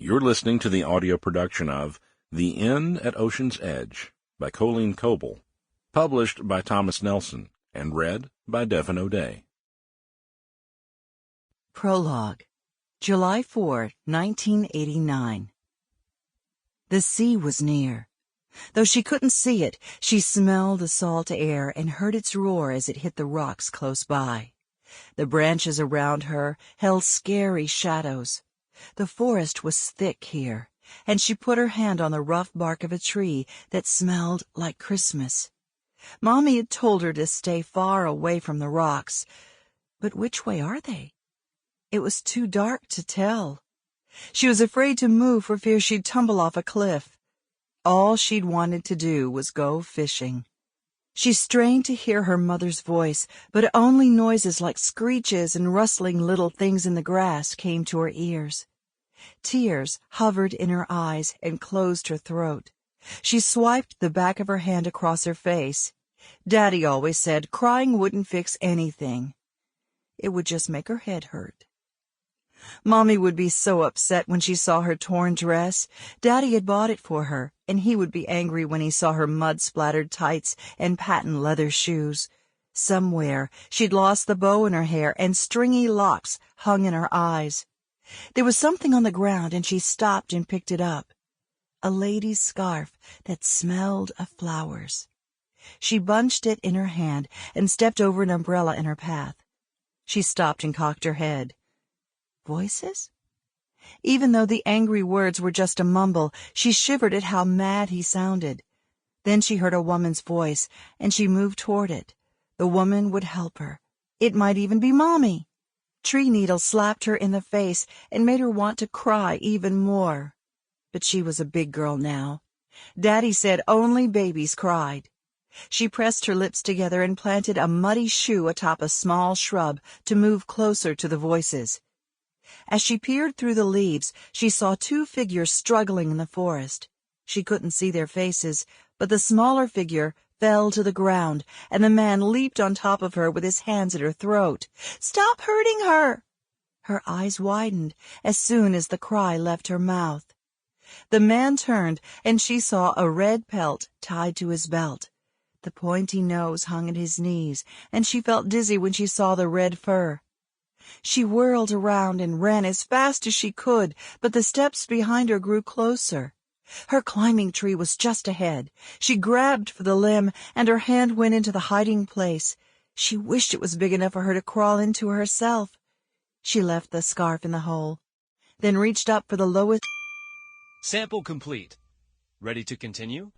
You're listening to the audio production of The Inn at Ocean's Edge by Colleen Coble, published by Thomas Nelson, and read by Devon O'Day. Prologue, July 4, 1989. The sea was near. Though she couldn't see it, she smelled the salt air and heard its roar as it hit the rocks close by. The branches around her held scary shadows. The forest was thick here, and she put her hand on the rough bark of a tree that smelled like Christmas. Mommy had told her to stay far away from the rocks, but which way are they? It was too dark to tell. She was afraid to move for fear she'd tumble off a cliff. All she'd wanted to do was go fishing. She strained to hear her mother's voice, but only noises like screeches and rustling little things in the grass came to her ears. Tears hovered in her eyes and closed her throat. She swiped the back of her hand across her face. Daddy always said crying wouldn't fix anything. It would just make her head hurt. Mommy would be so upset when she saw her torn dress. Daddy had bought it for her, and he would be angry when he saw her mud-splattered tights and patent leather shoes. Somewhere she'd lost the bow in her hair, and stringy locks hung in her eyes. There was something on the ground, and she stopped and picked it up. A lady's scarf that smelled of flowers. She bunched it in her hand and stepped over an umbrella in her path. She stopped and cocked her head. Voices? Even though the angry words were just a mumble, she shivered at how mad he sounded. Then she heard a woman's voice, and she moved toward it. The woman would help her. It might even be Mommy. Tree needles slapped her in the face and made her want to cry even more. But she was a big girl now. Daddy said only babies cried. She pressed her lips together and planted a muddy shoe atop a small shrub to move closer to the voices. As she peered through the leaves, she saw two figures struggling in the forest. She couldn't see their faces, but the smaller figure fell to the ground, and the man leaped on top of her with his hands at her throat. "Stop hurting her!" Her eyes widened as soon as the cry left her mouth. The man turned, and she saw a red pelt tied to his belt. The pointy nose hung at his knees, and she felt dizzy when she saw the red fur. She whirled around and ran as fast as she could, but the steps behind her grew closer. Her climbing tree was just ahead. She grabbed for the limb, and her hand went into the hiding place. She wished it was big enough for her to crawl into herself. She left the scarf in the hole, then reached up for the lowest. Sample complete. Ready to continue?